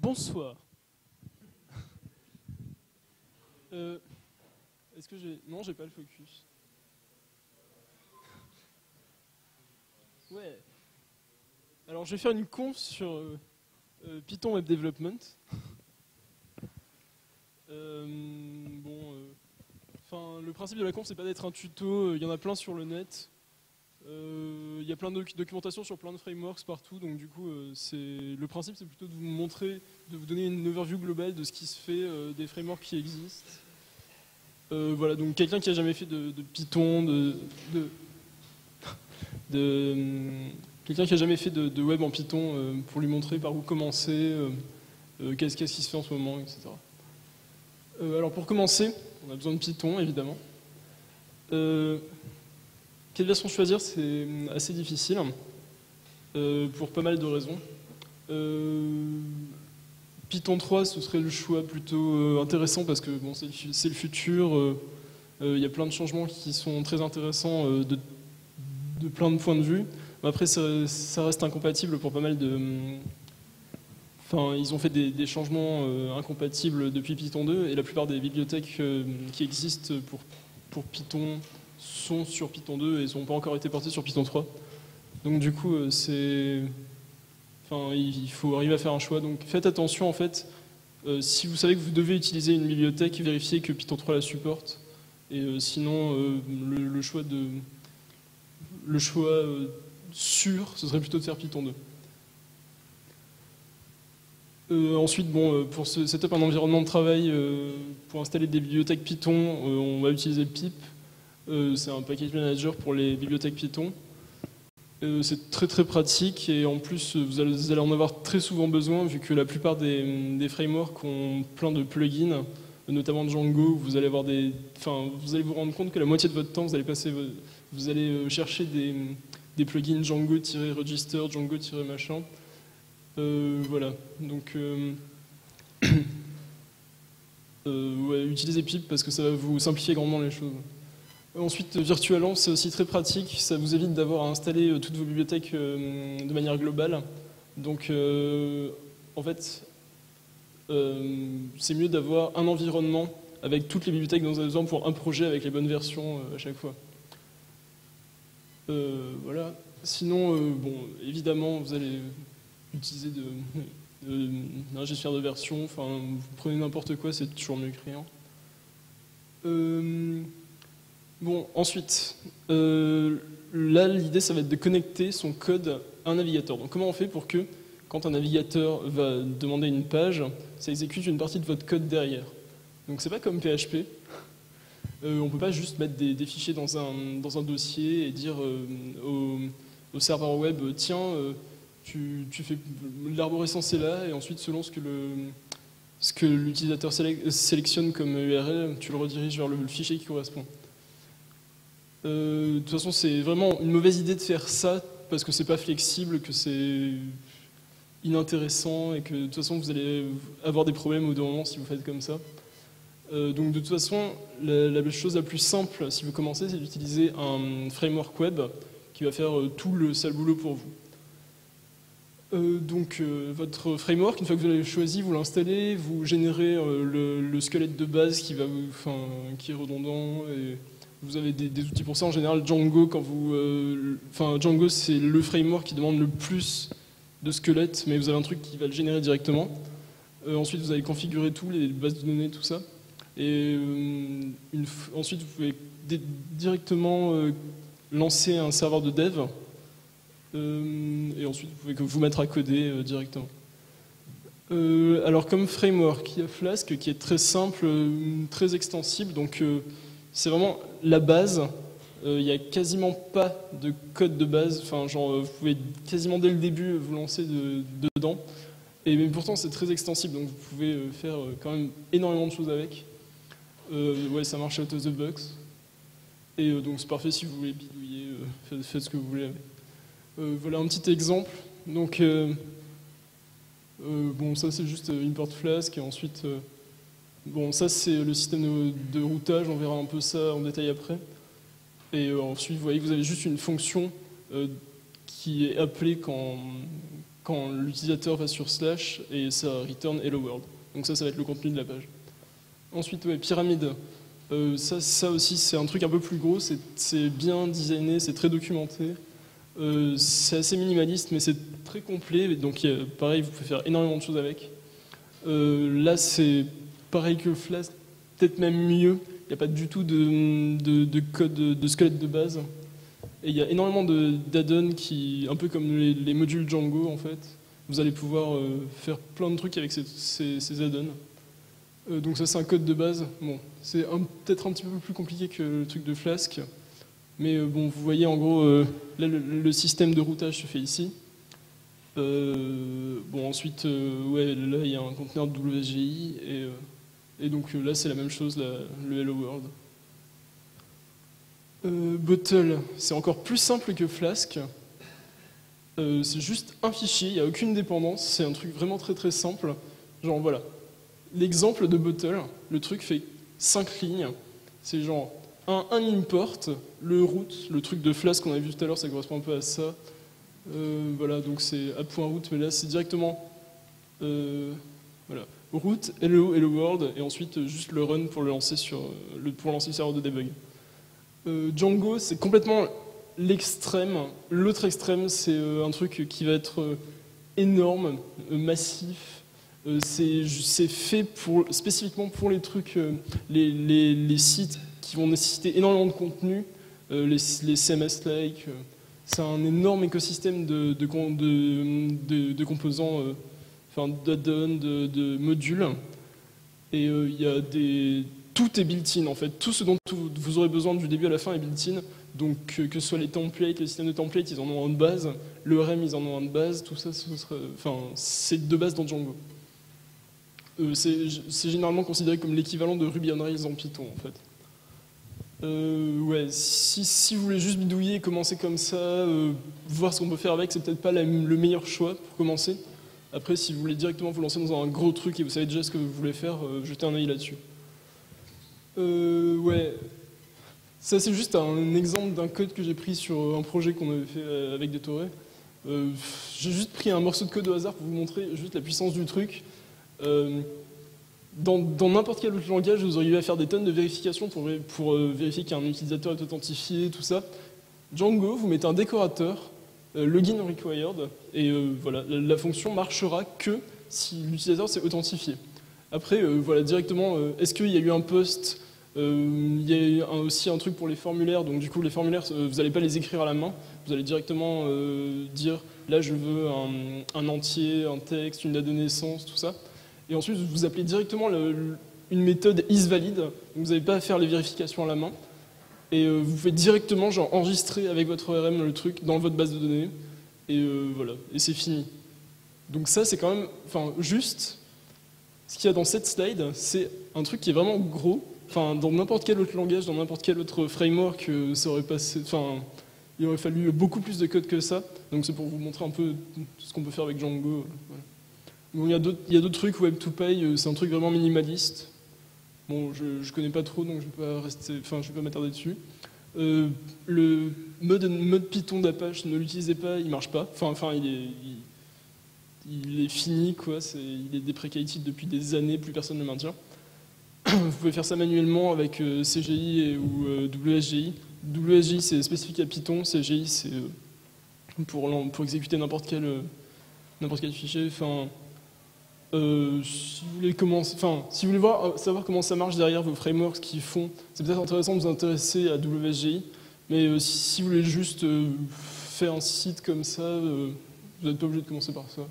Bonsoir. Est-ce que j'ai... Non, j'ai pas le focus. Ouais. Alors, je vais faire une conf sur Python Web Development. Le principe de la conf, c'est pas d'être un tuto. Il y en a plein sur le net. Il y a plein de documentation sur plein de frameworks partout. Donc, du coup, le principe, c'est plutôt de vous montrer, de vous donner une overview globale de ce qui se fait, des frameworks qui existent. Voilà, donc quelqu'un qui a jamais fait de Python, quelqu'un qui a jamais fait de web en Python, pour lui montrer par où commencer, qu'est-ce qui se fait en ce moment, etc. Alors pour commencer, on a besoin de Python, évidemment. Quelle version choisir, c'est assez difficile, pour pas mal de raisons. Python 3, ce serait le choix plutôt intéressant parce que bon, c'est le futur. Il y a plein de changements qui sont très intéressants de plein de points de vue. Après, ça reste incompatible pour pas mal de... Enfin, ils ont fait des changements incompatibles depuis Python 2 et la plupart des bibliothèques qui existent pour Python sont sur Python 2 et n'ont pas encore été portées sur Python 3. Donc du coup, il faut arriver à faire un choix. Donc faites attention en fait. Si vous savez que vous devez utiliser une bibliothèque, vérifiez que Python 3 la supporte. Et sinon, le choix sûr, ce serait plutôt de faire Python 2. Ensuite, pour setup un environnement de travail, pour installer des bibliothèques Python, on va utiliser pip. C'est un package manager pour les bibliothèques Python. C'est très très pratique et en plus vous allez en avoir très souvent besoin vu que la plupart des frameworks ont plein de plugins, notamment Django. Vous allez vous allez vous rendre compte que la moitié de votre temps vous allez chercher des plugins Django-register, Django-machin. Voilà, donc utilisez pip parce que ça va vous simplifier grandement les choses. Ensuite, Virtualenv, c'est aussi très pratique, ça vous évite d'avoir à installer toutes vos bibliothèques de manière globale. Donc, en fait, c'est mieux d'avoir un environnement avec toutes les bibliothèques dont vous avez besoin pour un projet avec les bonnes versions à chaque fois. Voilà. Sinon, évidemment, vous allez utiliser un gestionnaire de version, enfin, vous prenez n'importe quoi, c'est toujours mieux que rien. Ensuite, là, l'idée, ça va être de connecter son code à un navigateur. Donc, comment on fait pour que, quand un navigateur va demander une page, ça exécute une partie de votre code derrière? Donc, c'est pas comme PHP. On peut pas juste mettre des fichiers dans un dossier et dire au serveur web, tiens, tu fais l'arborescence est là, et ensuite, selon ce que l'utilisateur sélectionne comme URL, tu le rediriges vers le fichier qui correspond. De toute façon, c'est vraiment une mauvaise idée de faire ça parce que c'est pas flexible, que c'est inintéressant et que de toute façon vous allez avoir des problèmes au bout d'un moment si vous faites comme ça. Donc de toute façon, la chose la plus simple si vous commencez, c'est d'utiliser un framework web qui va faire tout le sale boulot pour vous. Votre framework, une fois que vous l'avez choisi, vous l'installez, vous générez le squelette de base qui est redondant. Et vous avez des outils pour ça. En général, Django, Django, c'est le framework qui demande le plus de squelettes, mais vous avez un truc qui va le générer directement. Ensuite, vous allez configurer tout, les bases de données, tout ça. Et ensuite, vous pouvez directement lancer un serveur de dev. Et ensuite, vous pouvez vous mettre à coder directement. Alors, comme framework, il y a Flask qui est très simple, très extensible. Donc, c'est vraiment la base. Il n'y a quasiment pas de code de base. Vous pouvez quasiment dès le début vous lancer dedans. Mais pourtant, c'est très extensible, donc vous pouvez faire quand même énormément de choses avec. Ça marche out of the box. Et donc c'est parfait si vous voulez bidouiller, faites ce que vous voulez avec. Voilà un petit exemple. Donc, ça c'est juste import Flask et ensuite. Ça c'est le système de routage, on verra un peu ça en détail après. Et ensuite, vous voyez que vous avez juste une fonction qui est appelée quand l'utilisateur va sur slash et ça return hello world. Donc ça va être le contenu de la page. Ensuite, ouais, pyramide. Ça aussi, c'est un truc un peu plus gros, c'est bien designé, c'est très documenté. C'est assez minimaliste, mais c'est très complet, donc pareil, vous pouvez faire énormément de choses avec. Là, c'est pareil que Flask, peut-être même mieux. Il n'y a pas du tout de code, de squelette de base. Et il y a énormément d'add-ons qui, un peu comme les modules Django, en fait. Vous allez pouvoir faire plein de trucs avec ces add-ons. Donc ça, c'est un code de base. Bon, c'est peut-être un petit peu plus compliqué que le truc de Flask. Mais bon, vous voyez en gros, là, le système de routage se fait ici. Bon, ensuite, ouais, là, il y a un conteneur de WSGI. Et donc là, c'est la même chose, le Hello World. Bottle, c'est encore plus simple que Flask. C'est juste un fichier, il n'y a aucune dépendance. C'est un truc vraiment très très simple. Genre voilà, l'exemple de Bottle, le truc fait 5 lignes. C'est genre un import, le root, le truc de Flask qu'on avait vu tout à l'heure, ça correspond un peu à ça. Voilà, donc c'est app.root, mais là c'est directement voilà, root, hello world, et ensuite juste le run pour lancer le serveur de debug. Django, c'est complètement l'extrême. L'autre extrême, c'est un truc qui va être énorme, massif. C'est fait spécifiquement pour les trucs, les sites qui vont nécessiter énormément de contenu, les CMS-like. C'est un énorme écosystème de composants, enfin d'add-ons, de modules. Et il y a tout est built-in en fait. Tout ce dont vous aurez besoin du début à la fin est built-in. Donc que ce soit les templates, le système de templates, ils en ont un de base. Le RM, ils en ont un de base. Tout ça, c'est de base dans Django. C'est généralement considéré comme l'équivalent de Ruby on Rails en Python en fait. Ouais, si vous voulez juste bidouiller et commencer comme ça, voir ce qu'on peut faire avec, c'est peut-être pas le meilleur choix pour commencer. Après, si vous voulez directement vous lancer dans un gros truc et vous savez déjà ce que vous voulez faire, jetez un œil là-dessus. Ouais, ça c'est juste un exemple d'un code que j'ai pris sur un projet qu'on avait fait avec des Toré. J'ai juste pris un morceau de code au hasard pour vous montrer juste la puissance du truc. Dans n'importe quel autre langage, vous auriez eu à faire des tonnes de vérifications pour vérifier qu'un utilisateur est authentifié, tout ça. Django, vous mettez un décorateur, login required, et voilà, la fonction marchera que si l'utilisateur s'est authentifié. Après, voilà, directement, est-ce qu'il y a eu un post, il y a aussi un truc pour les formulaires, donc du coup les formulaires, vous n'allez pas les écrire à la main, vous allez directement dire, là je veux un entier, un texte, une date de naissance, tout ça. Et ensuite, vous appelez directement une méthode isValid, donc vous n'avez pas à faire les vérifications à la main. Et vous pouvez directement genre, enregistrer avec votre ORM le truc dans votre base de données. Et voilà, et c'est fini. Donc ça, c'est quand même, enfin, juste, ce qu'il y a dans cette slide, c'est un truc qui est vraiment gros. Enfin, dans n'importe quel autre langage, dans n'importe quel autre framework, ça aurait passé, enfin, il aurait fallu beaucoup plus de code que ça. Donc c'est pour vous montrer un peu ce qu'on peut faire avec Django. Voilà. Bon, il y a d'autres trucs, Web2Py, c'est un truc vraiment minimaliste. Bon, je connais pas trop, donc je vais pas m'attarder dessus. Le mode Python d'Apache, ne l'utilisez pas, il marche pas. Enfin, il est fini, quoi. Il est deprecated depuis des années, plus personne ne le maintient. Vous pouvez faire ça manuellement avec CGI ou WSGI. WSGI, c'est spécifique à Python. CGI, c'est pour exécuter n'importe quel fichier. Enfin, si vous voulez savoir comment ça marche derrière vos frameworks qu'ils font, c'est peut-être intéressant de vous intéresser à WSGI, mais si vous voulez juste faire un site comme ça, vous n'êtes pas obligé de commencer par ça.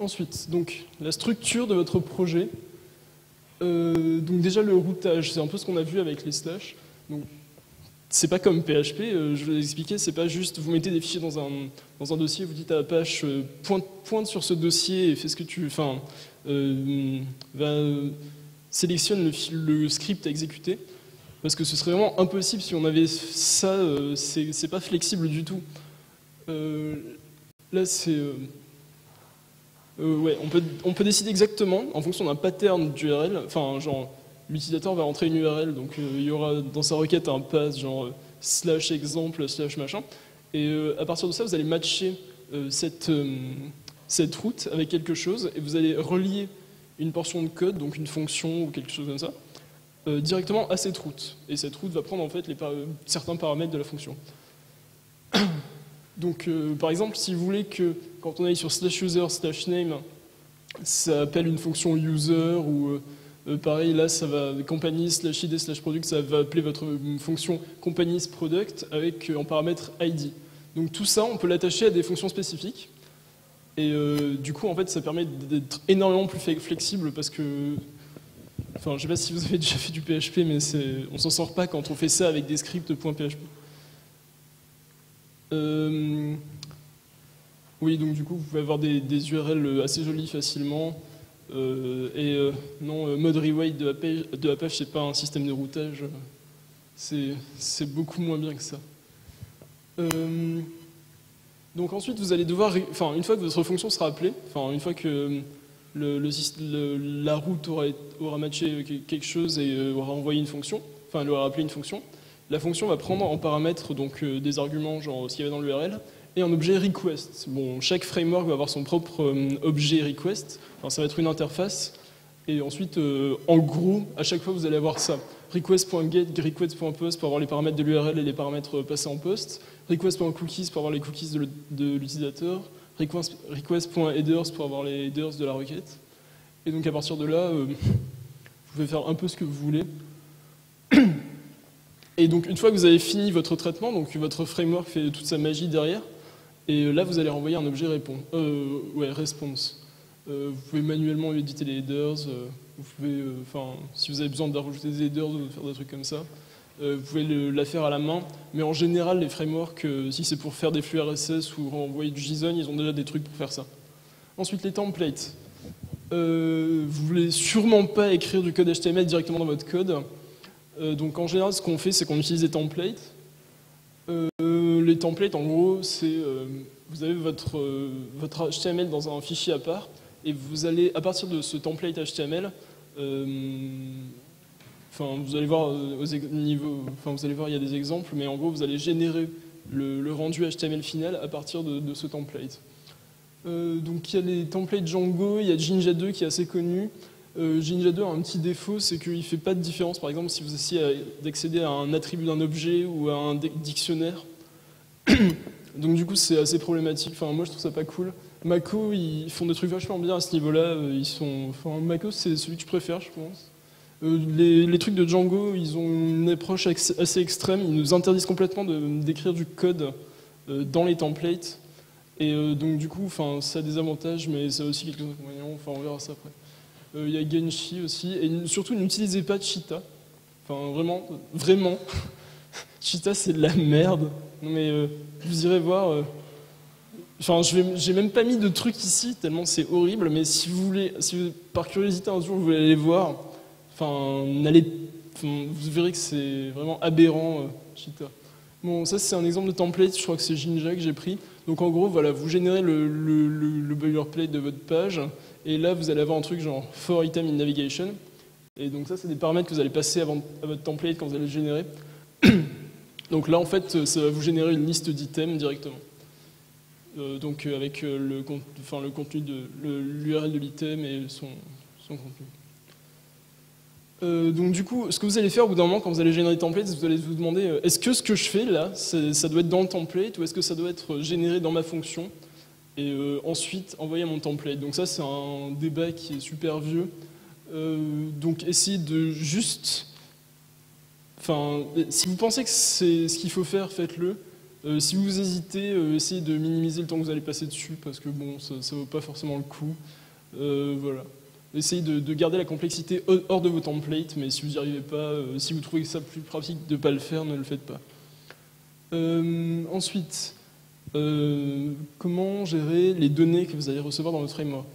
Ensuite, donc, la structure de votre projet. Donc déjà le routage, c'est un peu ce qu'on a vu avec les slash. Donc, c'est pas comme PHP, je vous l'ai expliqué, c'est pas juste vous mettez des fichiers dans un dossier, vous dites à Apache pointe sur ce dossier et fais ce que tu... Enfin, sélectionne le script à exécuter, parce que ce serait vraiment impossible si on avait ça, c'est pas flexible du tout. Là c'est... ouais, on peut décider exactement, en fonction d'un pattern d'URL, enfin genre... L'utilisateur va rentrer une URL, donc il y aura dans sa requête un pass genre /exemple/machin, et à partir de ça, vous allez matcher cette route avec quelque chose et vous allez relier une portion de code, donc une fonction ou quelque chose comme ça, directement à cette route. Et cette route va prendre en fait certains paramètres de la fonction. Donc par exemple, si vous voulez que quand on aille sur /user/name, ça appelle une fonction user ou pareil là ça va compagnie/id/product, ça va appeler votre fonction compagnie/product avec en paramètre id. Donc tout ça on peut l'attacher à des fonctions spécifiques et du coup en fait ça permet d'être énormément plus flexible parce que enfin je sais pas si vous avez déjà fait du PHP mais on s'en sort pas quand on fait ça avec des scripts .php. Oui, donc du coup, vous pouvez avoir des URL assez jolies facilement. Non, mode rewrite de Apache, c'est pas un système de routage. C'est beaucoup moins bien que ça. Donc ensuite, vous allez devoir, enfin, une fois que votre fonction sera appelée, enfin, une fois que la route aura matché quelque chose et aura envoyé une fonction, enfin, elle aura appelé une fonction, la fonction va prendre en paramètre donc, des arguments, genre ce qu'il y avait dans l'URL, et un objet request. Bon, chaque framework va avoir son propre objet request. Enfin, ça va être une interface. Et ensuite, en gros, à chaque fois, vous allez avoir ça. Request.get, request.post pour avoir les paramètres de l'URL et les paramètres passés en post. Request.cookies pour avoir les cookies de l'utilisateur. Request.headers pour avoir les headers de la requête. Et donc, à partir de là, vous pouvez faire un peu ce que vous voulez. Et donc, une fois que vous avez fini votre traitement, donc votre framework fait toute sa magie derrière, et là, vous allez renvoyer un objet response. Vous pouvez manuellement éditer les headers, vous pouvez, si vous avez besoin de rajouter des headers ou de faire des trucs comme ça, vous pouvez la faire à la main, mais en général, les frameworks, si c'est pour faire des flux RSS ou renvoyer du JSON, ils ont déjà des trucs pour faire ça. Ensuite, les templates. Vous voulez sûrement pas écrire du code HTML directement dans votre code. Donc en général, ce qu'on fait, c'est qu'on utilise des templates. Les templates, en gros, c'est vous avez votre HTML dans un fichier à part, et vous allez, à partir de ce template HTML, vous allez voir vous allez voir, il y a des exemples, mais en gros, vous allez générer le rendu HTML final à partir de ce template. Donc il y a les templates Django, il y a Jinja 2 qui est assez connu. Jinja 2 a un petit défaut, c'est qu'il ne fait pas de différence. Par exemple, si vous essayez d'accéder à un attribut d'un objet ou à un dictionnaire. Donc du coup, c'est assez problématique. Enfin, moi, je trouve ça pas cool. Mako, ils font des trucs vachement bien à ce niveau-là. Mako, c'est celui que je préfère, je pense. Les trucs de Django, ils ont une approche assez extrême. Ils nous interdisent complètement d'écrire du code dans les templates. Et donc du coup, ça a des avantages, mais ça a aussi quelques inconvénients. Enfin, on verra ça après. Il y a Genshi aussi, et surtout n'utilisez pas Cheetah. Enfin, vraiment. Cheetah, c'est de la merde. Non, mais vous irez voir. J'ai même pas mis de trucs ici, tellement c'est horrible, mais si vous, par curiosité un jour, vous voulez aller voir, vous verrez que c'est vraiment aberrant, Cheetah. Bon, ça, c'est un exemple de template, je crois que c'est Jinja que j'ai pris. Donc en gros, voilà, vous générez le boilerplate de votre page, et là, vous allez avoir un truc genre for item in navigation. Et donc ça, c'est des paramètres que vous allez passer à votre template quand vous allez le générer. Donc là, en fait, ça va vous générer une liste d'items directement. Donc avec le contenu de l'URL de l'item et son contenu. Donc du coup, ce que vous allez faire au bout d'un moment quand vous allez générer des templates, vous allez vous demander est-ce que ce que je fais là, ça doit être dans le template ou est-ce que ça doit être généré dans ma fonction et ensuite envoyer à mon template. Donc ça, c'est un débat qui est super vieux. Donc essayez de juste... si vous pensez que c'est ce qu'il faut faire, faites-le. Si vous hésitez, essayez de minimiser le temps que vous allez passer dessus parce que bon, ça ne vaut pas forcément le coup. Voilà. Essayez de garder la complexité hors de vos templates, mais si vous n'y arrivez pas, si vous trouvez ça plus pratique de ne pas le faire, ne le faites pas. Ensuite, comment gérer les données que vous allez recevoir dans votre framework?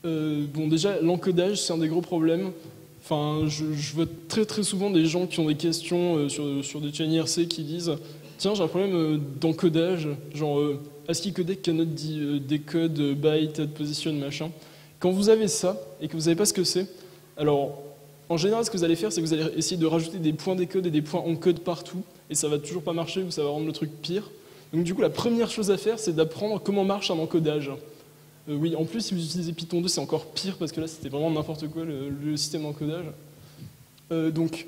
Bon, déjà, l'encodage, c'est un des gros problèmes. Je vois très très souvent des gens qui ont des questions sur des chaînes IRC qui disent « Tiens, j'ai un problème d'encodage, genre ASCII codec cannot decode byte at position, machin ». Quand vous avez ça, et que vous ne savez pas ce que c'est, alors, en général, ce que vous allez faire, c'est que vous allez essayer de rajouter des points décode et des points encode partout, et ça va toujours pas marcher, ou ça va rendre le truc pire. Donc du coup, la première chose à faire, c'est d'apprendre comment marche un encodage. Oui, en plus, si vous utilisez Python 2, c'est encore pire, parce que là, c'était vraiment n'importe quoi, le système d'encodage. Donc,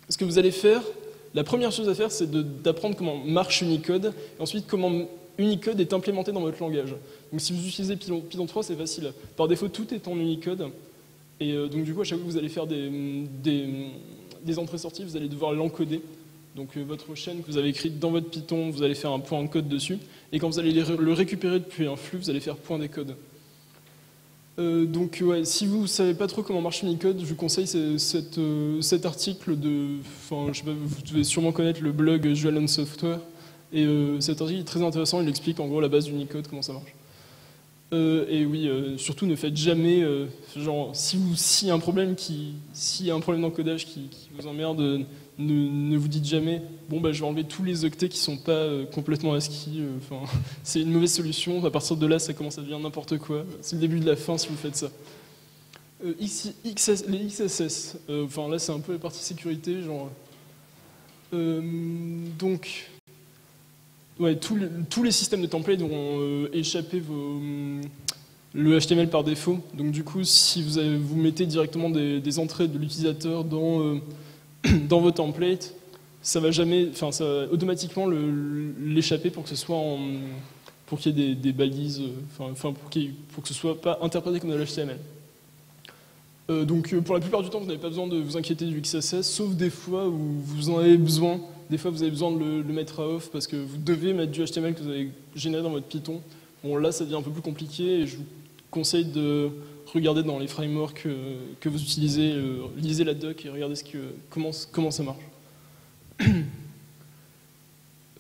ce que vous allez faire, la première chose à faire, c'est d'apprendre comment marche Unicode, et ensuite comment Unicode est implémenté dans votre langage. Donc si vous utilisez Python 3, c'est facile. Par défaut, tout est en Unicode, et donc du coup, à chaque fois que vous allez faire des entrées-sorties, vous allez devoir l'encoder. Donc votre chaîne que vous avez écrite dans votre Python, vous allez faire un point encode dessus, et quand vous allez le récupérer depuis un flux, vous allez faire point decode. Donc ouais, si vous ne savez pas trop comment marche Unicode, je vous conseille cet article de... Enfin, je sais pas, vous devez sûrement connaître le blog Julian Software, et cet article est très intéressant, il explique en gros la base d'Unicode, comment ça marche. Et oui, surtout ne faites jamais, genre, s'il y a un problème d'encodage qui vous emmerde, ne vous dites jamais, bon bah je vais enlever tous les octets qui sont pas complètement ASCII, c'est une mauvaise solution, à partir de là ça commence à devenir n'importe quoi, c'est le début de la fin si vous faites ça. Les XSS, là c'est un peu la partie sécurité, genre, donc, ouais, tous les systèmes de templates vont échapper le HTML par défaut. Donc du coup, si vous mettez directement des entrées de l'utilisateur dans vos templates, ça va automatiquement l'échapper pour que ce soit pour qu'il y ait des balises, pour que ce soit pas interprété comme de l'HTML. Donc pour la plupart du temps, vous n'avez pas besoin de vous inquiéter du XSS, sauf des fois où vous en avez besoin. Des fois, vous avez besoin de le mettre à off parce que vous devez mettre du HTML que vous avez généré dans votre Python. Bon, là, ça devient un peu plus compliqué et je vous conseille de regarder dans les frameworks que vous utilisez, lisez la doc et regardez comment ça marche.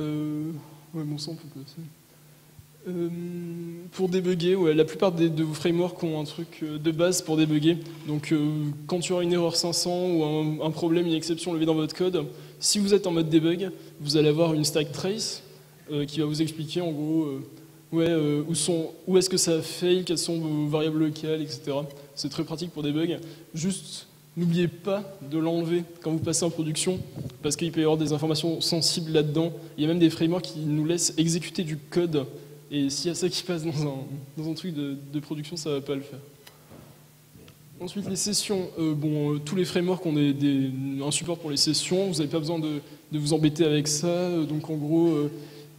Ouais, bon sang, on peut passer. Pour débugger, ouais, la plupart de vos frameworks ont un truc de base pour débugger. Donc quand tu auras une erreur 500 ou un problème, une exception levée dans votre code, si vous êtes en mode debug, vous allez avoir une stack trace qui va vous expliquer en gros où est-ce que ça fail, quelles sont vos variables locales, etc. C'est très pratique pour debug. Juste, n'oubliez pas de l'enlever quand vous passez en production, parce qu'il peut y avoir des informations sensibles là-dedans. Il y a même des frameworks qui nous laissent exécuter du code, et s'il y a ça qui passe dans un truc de production, ça ne va pas le faire. Ensuite, les sessions. Tous les frameworks ont un support pour les sessions. Vous n'avez pas besoin de vous embêter avec ça. Donc, en gros,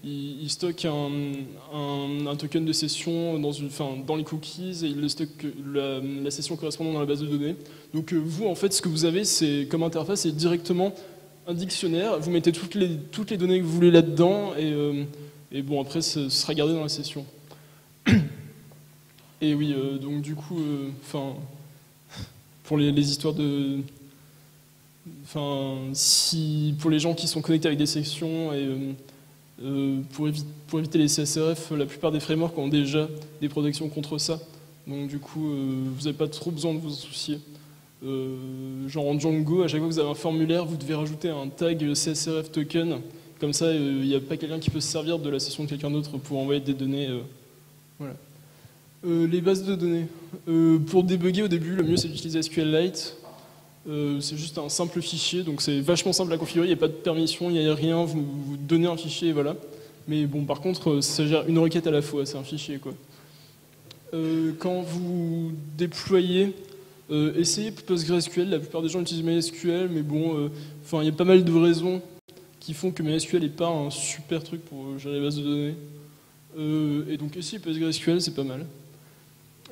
ils stockent un token de session dans les cookies et ils le stockent la session correspondant dans la base de données. Donc, vous, en fait, ce que vous avez, c'est comme interface, c'est directement un dictionnaire. Vous mettez toutes les données que vous voulez là-dedans et bon, après, ce sera gardé dans la session. Et oui, donc du coup, pour les histoires de... pour les gens qui sont connectés avec des sections et pour éviter les CSRF, la plupart des frameworks ont déjà des protections contre ça. Donc du coup, vous n'avez pas trop besoin de vous en soucier. Genre en Django, à chaque fois que vous avez un formulaire, vous devez rajouter un tag CSRF token. Comme ça, il n'y a pas quelqu'un qui peut se servir de la session de quelqu'un d'autre pour envoyer des données. Voilà. Les bases de données. Pour débugger au début, le mieux c'est d'utiliser SQLite. C'est juste un simple fichier, donc c'est vachement simple à configurer, il n'y a pas de permission, il n'y a rien, vous donnez un fichier et voilà. Mais bon, par contre, ça gère une requête à la fois, c'est un fichier quoi. Quand vous déployez, essayez PostgreSQL, la plupart des gens utilisent MySQL, mais bon, il y a pas mal de raisons qui font que MySQL n'est pas un super truc pour gérer les bases de données. Et donc essayez PostgreSQL, c'est pas mal.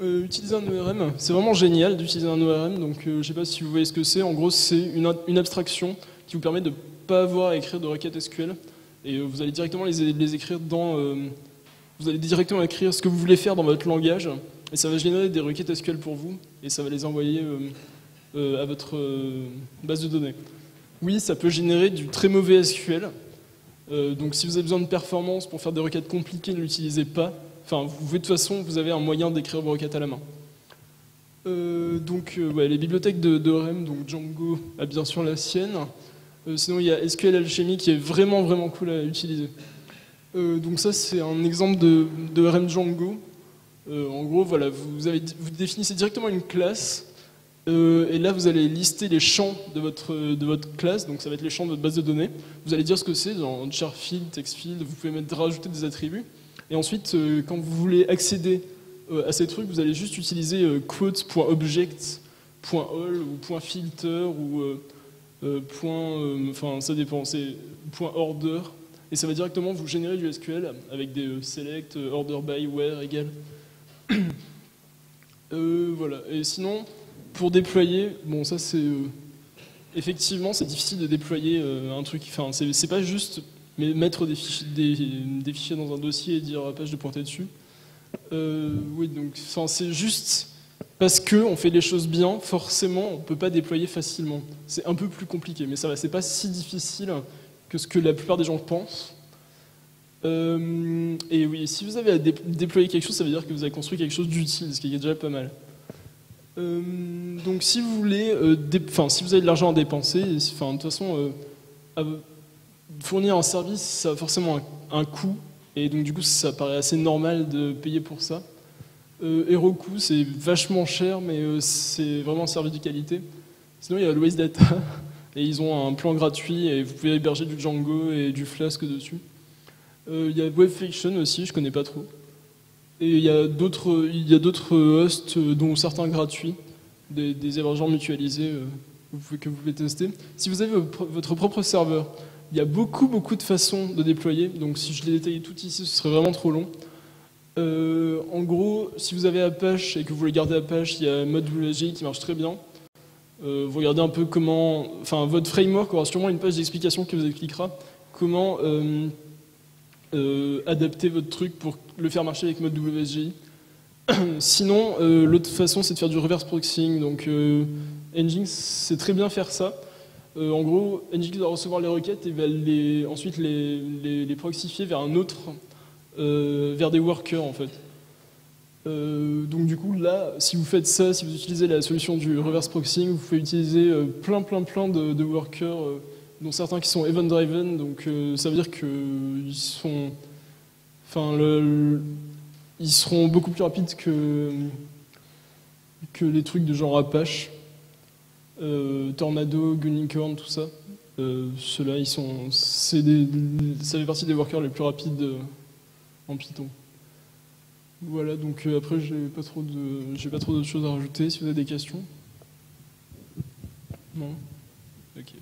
Utiliser un ORM, c'est vraiment génial d'utiliser un ORM, donc je ne sais pas si vous voyez ce que c'est. En gros, c'est une abstraction qui vous permet de ne pas avoir à écrire de requêtes SQL, et vous allez directement les écrire vous allez directement écrire ce que vous voulez faire dans votre langage, et ça va générer des requêtes SQL pour vous, et ça va les envoyer à votre base de données. Oui, ça peut générer du très mauvais SQL, donc si vous avez besoin de performance pour faire des requêtes compliquées, ne l'utilisez pas. Enfin, de toute façon, vous avez un moyen d'écrire vos requêtes à la main. Les bibliothèques d'ORM, donc Django a bien sûr la sienne. Sinon, il y a SQL Alchemy qui est vraiment, vraiment cool à utiliser. Donc ça, c'est un exemple d'ORM Django. En gros, voilà, vous définissez directement une classe Et là, vous allez lister les champs de votre classe, donc ça va être les champs de votre base de données. Vous allez dire ce que c'est, dans char field, text field, vous pouvez rajouter des attributs. Et ensuite, quand vous voulez accéder à ces trucs, vous allez juste utiliser quotes.object.all ou .filter ou enfin ça dépend, c'est .order. Et ça va directement vous générer du SQL avec des select, order by, where, égal. Voilà. Et sinon, pour déployer, bon ça c'est... effectivement, c'est difficile de déployer un truc, enfin c'est pas juste mettre des fichiers dans un dossier et dire à la page de pointer dessus. Oui, donc c'est juste parce qu'on fait les choses bien, forcément on peut pas déployer facilement. C'est un peu plus compliqué, mais ça va, c'est pas si difficile que ce que la plupart des gens pensent. Et oui, si vous avez à déployer quelque chose, ça veut dire que vous avez construit quelque chose d'utile, ce qui est déjà pas mal. Donc si vous voulez, si vous avez de l'argent à dépenser, de toute façon, fournir un service, ça a forcément un coût, et donc du coup ça paraît assez normal de payer pour ça. Heroku, c'est vachement cher, mais c'est vraiment un service de qualité. Sinon il y a Always Data, et ils ont un plan gratuit, et vous pouvez héberger du Django et du Flask dessus. Il y a Webfiction aussi, je connais pas trop. Et il y a d'autres hosts, dont certains gratuits, des hébergeurs mutualisés que vous pouvez tester. Si vous avez votre propre serveur, il y a beaucoup de façons de déployer, donc si je les détaillais tout ici, ce serait vraiment trop long. En gros, si vous avez Apache et que vous voulez garder Apache, il y a ModWSGI qui marche très bien. Vous regardez un peu comment... Enfin, votre framework aura sûrement une page d'explication qui vous expliquera comment adapter votre truc pour le faire marcher avec ModWSGI. Sinon, l'autre façon, c'est de faire du reverse proxying. Donc, Nginx sait très bien faire ça. En gros, Nginx va recevoir les requêtes et va ensuite les proxifier vers un autre, vers des workers en fait. Donc du coup, là, si vous faites ça, si vous utilisez la solution du reverse proxying, vous pouvez utiliser plein de workers, dont certains qui sont event-driven. Donc ça veut dire qu'ils sont... Enfin, ils seront beaucoup plus rapides que les trucs de genre Apache, Tornado, Unicorn, tout ça. Ceux-là, ça fait partie des workers les plus rapides en Python. Voilà, donc après, j'ai pas trop d'autres choses à rajouter. Si vous avez des questions. Non ? Ok.